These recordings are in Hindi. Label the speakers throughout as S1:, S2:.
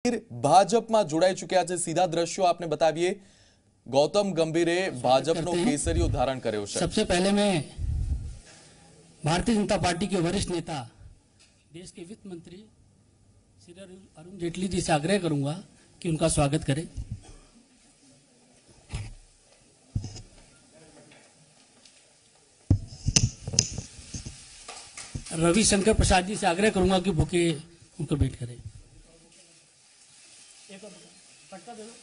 S1: ભાજપમાં જોડાઈ ચૂક્યા છે। સીધા દ્રશ્યો આપને બતાવીએ। ગૌતમ ગંભીરે ભાજપનો કેસરીઓ ધારણ કર્યો છે।
S2: सबसे पहले मैं भारतीय जनता पार्टी के वरिष्ठ नेता देश के वित्त मंत्री श्री अरुण जेटली जी से आग्रह करूंगा कि उनका स्वागत करें। रविशंकर प्रसाद जी से आग्रह करूंगा कि बुके उनको भेंट करें। एक पट्टा दे दो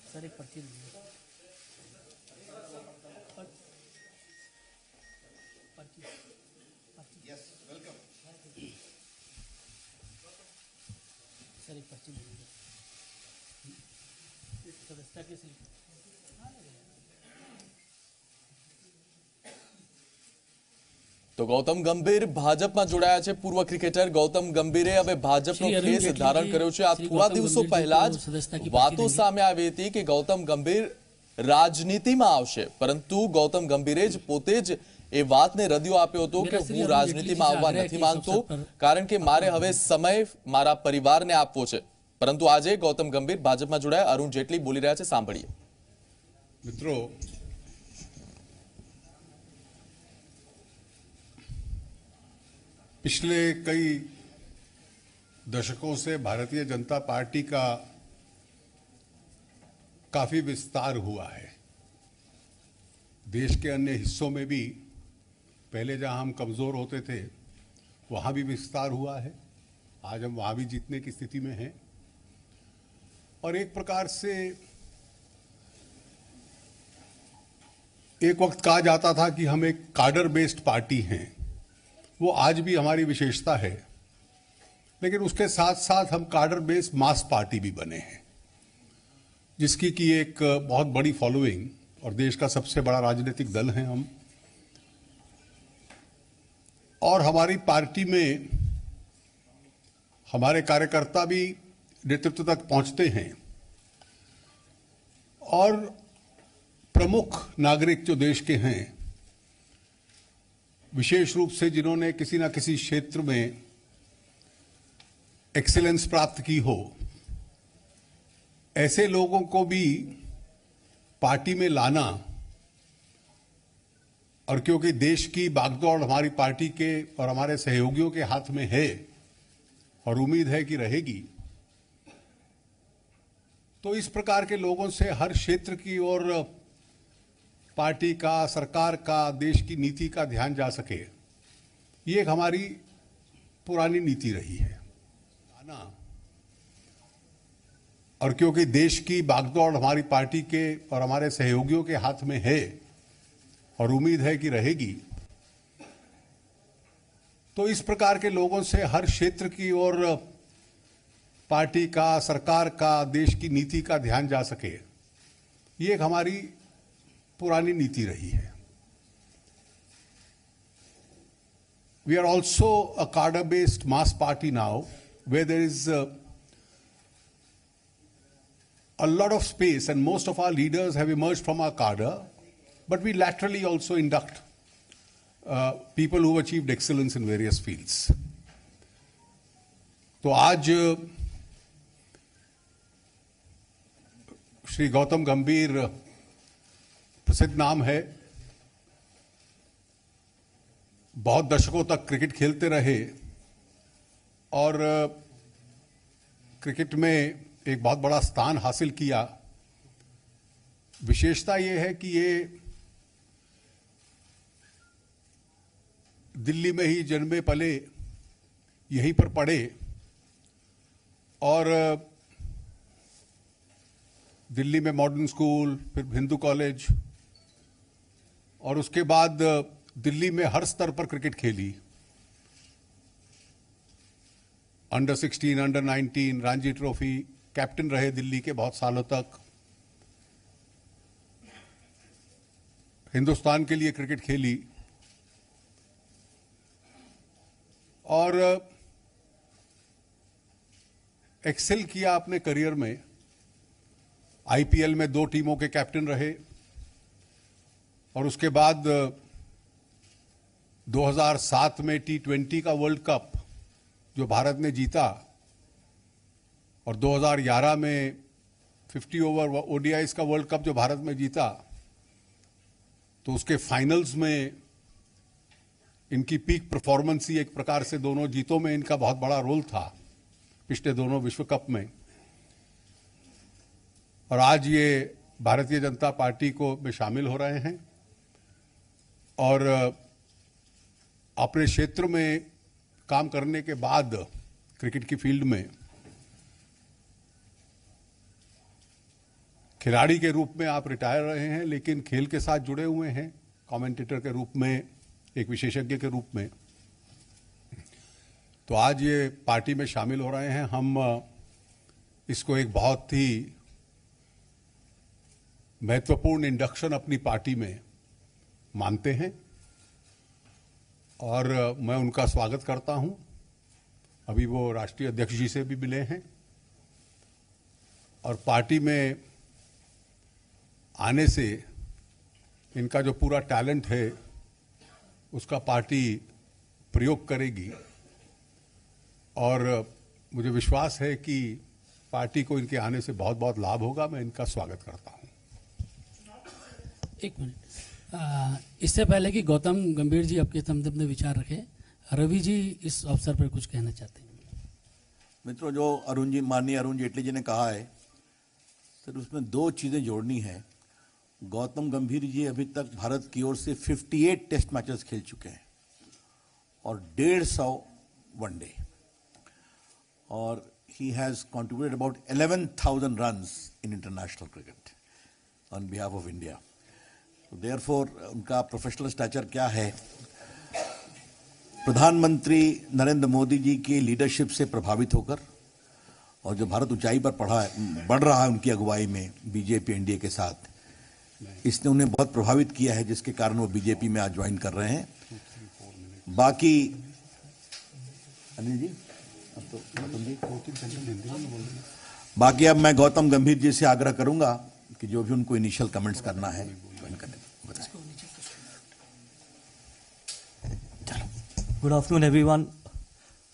S2: सर, एक पर्ची दे दो। यस वेलकम सर, एक पर्ची दे दो सदस्यता के स्लिप।
S1: तो गौतम गंभीर भाजपમાં જોડાયા છે। પૂર્વ ક્રિકેટર ગૌતમ ગંભીરે હવે ભાજપનો કેસ ધારણ કર્યો છે। આ થોડા દિવસો પહેલા જ વાતો સામે આવી હતી કે ગૌતમ ગંભીર રાજનીતિમાં આવશે, પરંતુ ગૌતમ ગંભીરે જ પોતે જ એ વાતને રદિયો આપ્યો હતો કે હું રાજનીતિમાં આવવા નથી માંગતો, કારણ કે મારે હવે સમય મારા પરિવારને આપવો છે। પરંતુ આજે ગૌતમ ગંભીર ભાજપમાં જોડાયા। અરુણ જેટલી બોલી રહ્યા છે, સાંભળીએ।
S3: મિત્રો, पिछले कई दशकों से भारतीय जनता पार्टी का काफी विस्तार हुआ है। देश के अन्य हिस्सों में भी पहले जहां हम कमजोर होते थे वहां भी विस्तार हुआ है। आज हम वहां भी जीतने की स्थिति में हैं और एक प्रकार से एक वक्त कहा जाता था कि हम एक काडर बेस्ड पार्टी हैं, वो आज भी हमारी विशेषता है। लेकिन उसके साथ साथ हम काडर बेस्ड मास पार्टी भी बने हैं, जिसकी की एक बहुत बड़ी फॉलोइंग और देश का सबसे बड़ा राजनीतिक दल है हम। और हमारी पार्टी में हमारे कार्यकर्ता भी नेतृत्व तक पहुंचते हैं और प्रमुख नागरिक जो देश के हैं, विशेष रूप से जिन्होंने किसी ना किसी क्षेत्र में एक्सीलेंस प्राप्त की हो, ऐसे लोगों को भी पार्टी में लाना। और क्योंकि देश की बागडोर हमारी पार्टी के और हमारे सहयोगियों के हाथ में है और उम्मीद है कि रहेगी, तो इस प्रकार के लोगों से हर क्षेत्र की और पार्टी का, सरकार का, देश की नीति का ध्यान जा सके, ये एक हमारी पुरानी नीति रही है। और क्योंकि देश की बागडोर हमारी पार्टी के और हमारे सहयोगियों के हाथ में है और उम्मीद है कि रहेगी, तो इस प्रकार के लोगों से हर क्षेत्र की और पार्टी का, सरकार का, देश की नीति का ध्यान जा सके, ये एक हमारी पुरानी नीति रही है। We are also a cadre-based mass party now, where there is a lot of space, and most of our leaders have emerged from our cadre, but we laterally also induct people who have achieved excellence in various fields. तो आज श्री गौतम गंभीर प्रसिद्ध नाम है, बहुत दशकों तक क्रिकेट खेलते रहे और क्रिकेट में एक बहुत बड़ा स्थान हासिल किया। विशेषता यह है कि ये दिल्ली में ही जन्मे पले, यहीं पर पढ़े और दिल्ली में मॉडर्न स्कूल, फिर हिंदू कॉलेज और उसके बाद दिल्ली में हर स्तर पर क्रिकेट खेली। Under 16, under 19, Ranji trophy, captain रहे दिल्ली के बहुत सालों तक। हिंदुस्तान के लिए क्रिकेट खेली और एक्सेल किया अपने करियर में। आईपीएल में 2 टीमों के कैप्टन रहे और उसके बाद 2007 में T20 का वर्ल्ड कप जो भारत ने जीता, और 2011 में 50 ओवर ओडीआईज का वर्ल्ड कप जो भारत में जीता, तो उसके फाइनल्स में इनकी पीक परफॉर्मेंस ही एक प्रकार से दोनों जीतों में इनका बहुत बड़ा रोल था, पिछले दोनों विश्व कप में। और आज ये भारतीय जनता पार्टी को में शामिल हो रहे हैं और अपने क्षेत्र में काम करने के बाद क्रिकेट की फील्ड में खिलाड़ी के रूप में आप रिटायर रहे हैं, लेकिन खेल के साथ जुड़े हुए हैं कमेंटेटर के रूप में, एक विशेषज्ञ के रूप में। तो आज ये पार्टी में शामिल हो रहे हैं। हम इसको एक बहुत ही महत्वपूर्ण इंडक्शन अपनी पार्टी में मानते हैं और मैं उनका स्वागत करता हूं। अभी वो राष्ट्रीय अध्यक्ष जी से भी मिले हैं और पार्टी में आने से इनका जो पूरा टैलेंट है उसका पार्टी प्रयोग करेगी और मुझे विश्वास है कि पार्टी को इनके आने से बहुत बहुत लाभ होगा। मैं इनका स्वागत करता हूं।
S2: एक मिनट, इससे पहले कि गौतम गंभीर जी आपके संबंध में विचार रखें, रवि जी इस अवसर पर कुछ कहना चाहते हैं।
S4: मित्रों, जो माननीय अरुण जेटली जी ने कहा है, सर उसमें दो चीज़ें जोड़नी है। गौतम गंभीर जी अभी तक भारत की ओर से 58 टेस्ट मैचेस खेल चुके हैं और 150 वनडे, और he has contributed about 11,000 runs in international cricket on behalf of India. So therefore, उनका प्रोफेशनल स्टैचर क्या है, प्रधानमंत्री नरेंद्र मोदी जी की लीडरशिप से प्रभावित होकर और जो भारत ऊंचाई पर बढ़ रहा है उनकी अगुवाई में बीजेपी एनडीए के साथ, इसने उन्हें बहुत प्रभावित किया है, जिसके कारण वो बीजेपी में आज ज्वाइन कर रहे हैं। बाकी अनिल जी, बाकी अब मैं गौतम गंभीर जी से आग्रह करूंगा कि जो भी उनको इनिशियल कमेंट्स करना है
S5: Good afternoon, everyone.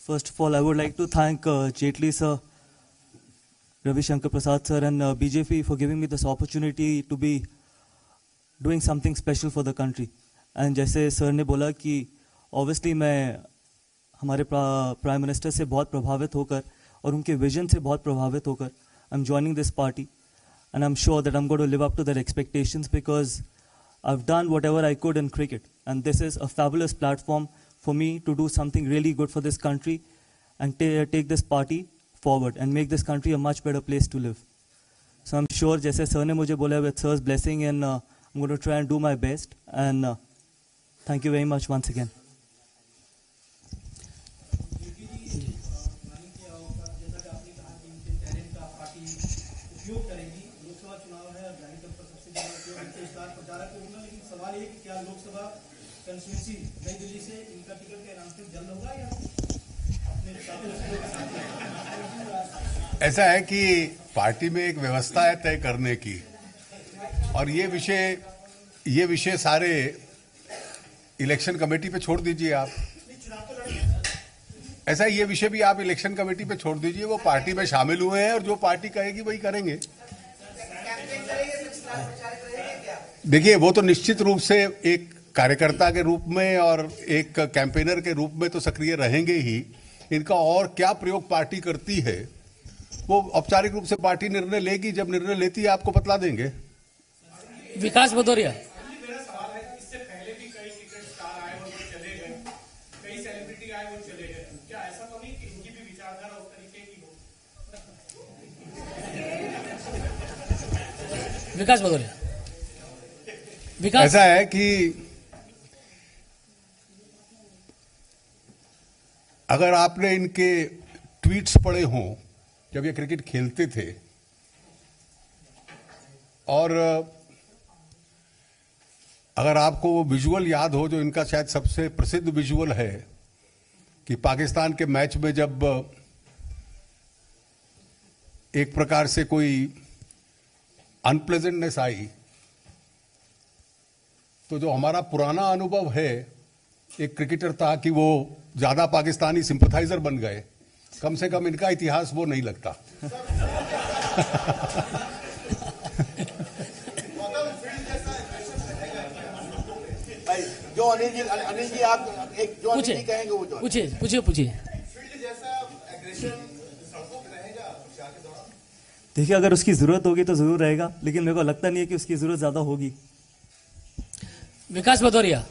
S5: First of all, I would like to thank Jetli sir, Ravi Shankar Prasad sir, and BJP for giving me this opportunity to be doing something special for the country. And जैसे सर ने बोला कि obviously मैं हमारे प्राइम मिनिस्टर से बहुत प्रभावित होकर और उनके विजन से बहुत प्रभावित होकर I'm joining this party, and I'm sure that I'm going to live up to their expectations because I've done whatever I could in cricket, and this is a fabulous platform for me to do something really good for this country and take this party forward and make this country a much better place to live. So I'm sure, जैसे सर ने मुझे बोला, with sir's blessing, and I'm going to try and do my best, and thank you very much once again.
S3: ऐसा है कि पार्टी में एक व्यवस्था है तय करने की, और ये विषय सारे इलेक्शन कमेटी पे छोड़ दीजिए आप। ऐसा ये विषय भी आप इलेक्शन कमेटी पे छोड़ दीजिए, वो पार्टी में शामिल हुए हैं और जो पार्टी कहेगी वही करेंगे। देखिए, वो तो निश्चित रूप से एक कार्यकर्ता के रूप में और एक कैंपेनर के रूप में तो सक्रिय रहेंगे ही। इनका और क्या प्रयोग पार्टी करती है वो औपचारिक रूप से पार्टी निर्णय लेगी, जब निर्णय लेती है आपको बतला देंगे।
S2: विकास भदौरिया, विकास भदौरिया, विकास,
S3: ऐसा है कि अगर आपने इनके ट्वीट्स पढ़े हों जब ये क्रिकेट खेलते थे, और अगर आपको वो विजुअल याद हो जो इनका शायद सबसे प्रसिद्ध विजुअल है कि पाकिस्तान के मैच में जब एक प्रकार से कोई अनप्लेजेंटनेस आई, तो जो हमारा पुराना अनुभव है एक क्रिकेटर था कि वो ज्यादा पाकिस्तानी सिंपथाइजर बन गए कम से कम इनका इतिहास वो नहीं लगता।
S4: जो अनिल जी आप एक जो अनिल जी कहेंगे वो
S2: पूछिए।
S5: देखिए, अगर उसकी जरूरत होगी तो जरूर रहेगा, लेकिन मेरे को लगता नहीं है कि उसकी जरूरत ज्यादा होगी।
S2: विकास भदौरिया।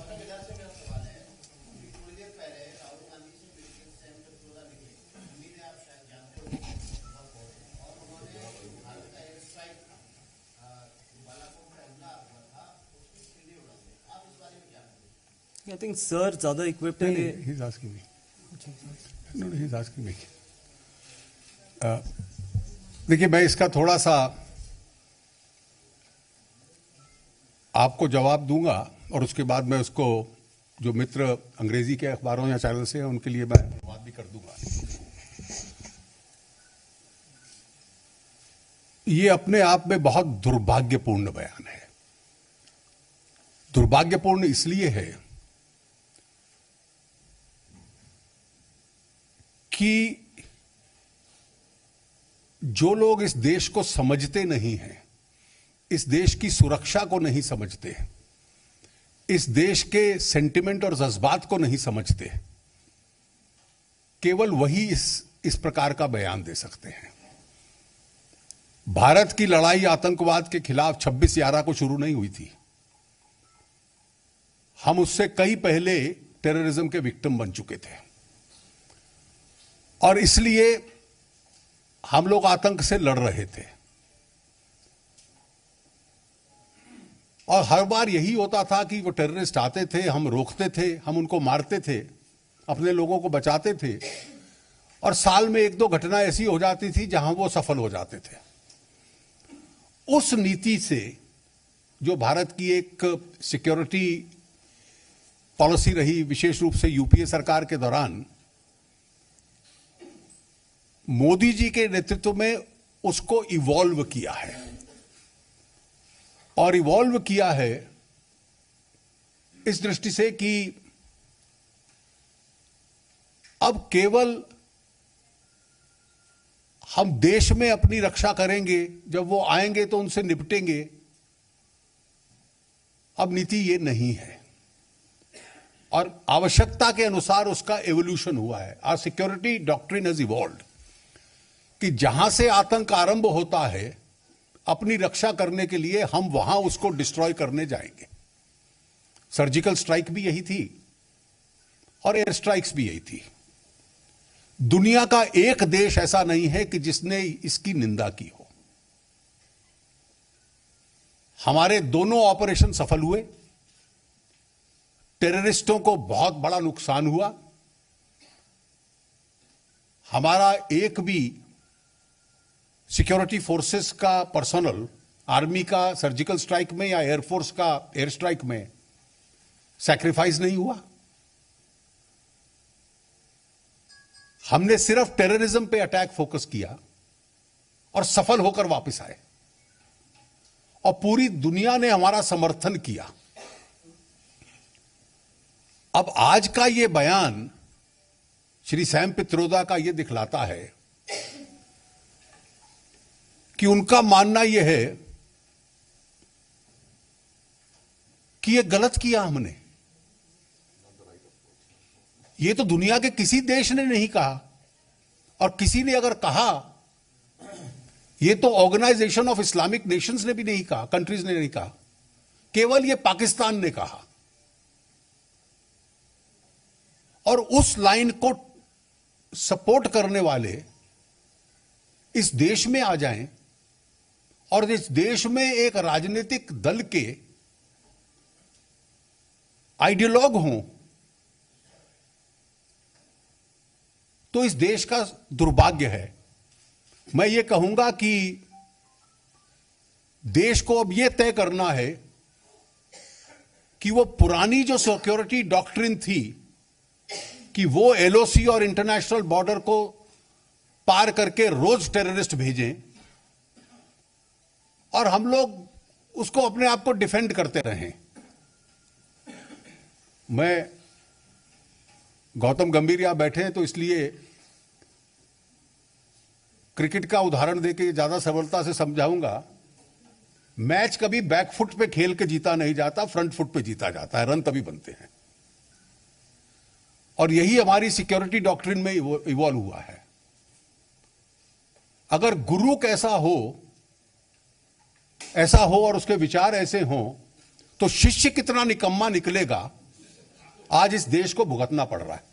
S5: I think sir ज्यादा equipped है।
S3: He's asking me. No, he's asking me. देखिए, मैं इसका थोड़ा सा आपको जवाब दूंगा और उसके बाद मैं उसको जो मित्र अंग्रेजी के अखबारों या चैनल से हैं उनके लिए मैं बात भी कर दूंगा। ये अपने आप में बहुत दुर्भाग्यपूर्ण बयान है। दुर्भाग्यपूर्ण इसलिए है कि जो लोग इस देश को समझते नहीं हैं, इस देश की सुरक्षा को नहीं समझते, इस देश के सेंटिमेंट और जज्बात को नहीं समझते, केवल वही इस प्रकार का बयान दे सकते हैं। भारत की लड़ाई आतंकवाद के खिलाफ 26/11 को शुरू नहीं हुई थी। हम उससे कई पहले टेररिज्म के विक्टिम बन चुके थे और इसलिए हम लोग आतंक से लड़ रहे थे। और हर बार यही होता था कि वो टेररिस्ट आते थे, हम रोकते थे, हम उनको मारते थे, अपने लोगों को बचाते थे और साल में 1-2 घटना ऐसी हो जाती थी जहां वो सफल हो जाते थे। उस नीति से, जो भारत की एक सिक्योरिटी पॉलिसी रही, विशेष रूप से यूपीए सरकार के दौरान, मोदी जी के नेतृत्व में उसको इवॉल्व किया है। और इवॉल्व किया है इस दृष्टि से कि अब केवल हम देश में अपनी रक्षा करेंगे, जब वो आएंगे तो उनसे निपटेंगे। अब नीति ये नहीं है और आवश्यकता के अनुसार उसका एवोल्यूशन हुआ है। Our security doctrine has evolved कि जहां से आतंक आरंभ होता है, अपनी रक्षा करने के लिए हम वहां उसको डिस्ट्रॉय करने जाएंगे। सर्जिकल स्ट्राइक भी यही थी और एयर स्ट्राइक्स भी यही थी। दुनिया का एक देश ऐसा नहीं है कि जिसने इसकी निंदा की हो। हमारे दोनों ऑपरेशन सफल हुए, टेररिस्टों को बहुत बड़ा नुकसान हुआ। हमारा एक भी सिक्योरिटी फोर्सेस का पर्सनल, आर्मी का सर्जिकल स्ट्राइक में या एयरफोर्स का एयर स्ट्राइक में सैक्रिफाइस नहीं हुआ। हमने सिर्फ टेररिज्म पे अटैक फोकस किया और सफल होकर वापस आए और पूरी दुनिया ने हमारा समर्थन किया। अब आज का यह बयान श्री सैम पित्रोदा का यह दिखलाता है कि उनका मानना यह है कि यह गलत किया हमने। यह तो दुनिया के किसी देश ने नहीं कहा, और किसी ने अगर कहा, यह तो ऑर्गेनाइजेशन ऑफ इस्लामिक नेशंस ने भी नहीं कहा, कंट्रीज ने नहीं कहा, केवल यह पाकिस्तान ने कहा। और उस लाइन को सपोर्ट करने वाले इस देश में आ जाएं और इस देश में एक राजनीतिक दल के आइडियोलॉग हों, तो इस देश का दुर्भाग्य है। मैं ये कहूंगा कि देश को अब यह तय करना है कि वो पुरानी जो सिक्योरिटी डॉक्ट्रिन थी कि वो एलओसी और इंटरनेशनल बॉर्डर को पार करके रोज टेररिस्ट भेजें और हम लोग उसको अपने आप को डिफेंड करते रहें। मैं गौतम गंभीर यहां बैठे हैं तो इसलिए क्रिकेट का उदाहरण देके ज्यादा सरलता से समझाऊंगा। मैच कभी बैकफुट पे खेल के जीता नहीं जाता, फ्रंट फुट पे जीता जाता है, रन तभी बनते हैं। और यही हमारी सिक्योरिटी डॉक्ट्रिन में इवॉल्व हुआ है। अगर गुरु कैसा हो, ऐसा हो और उसके विचार ऐसे हों, तो शिष्य कितना निकम्मा निकलेगा, आज इस देश को भुगतना पड़ रहा है।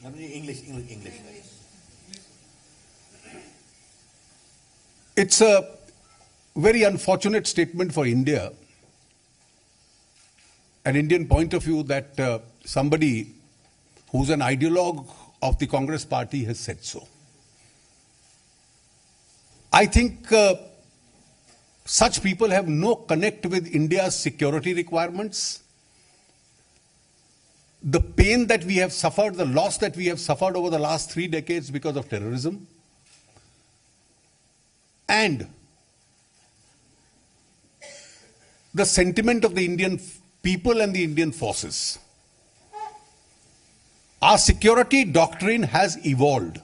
S4: English.
S3: It's a very unfortunate statement for India, an Indian point of view, that somebody who's an ideologue of the Congress party has said so. I think such people have no connect with India's security requirements. The pain that we have suffered, the loss that we have suffered over the last 3 decades because of terrorism, and the sentiment of the Indian people and the Indian forces. Our security doctrine has evolved.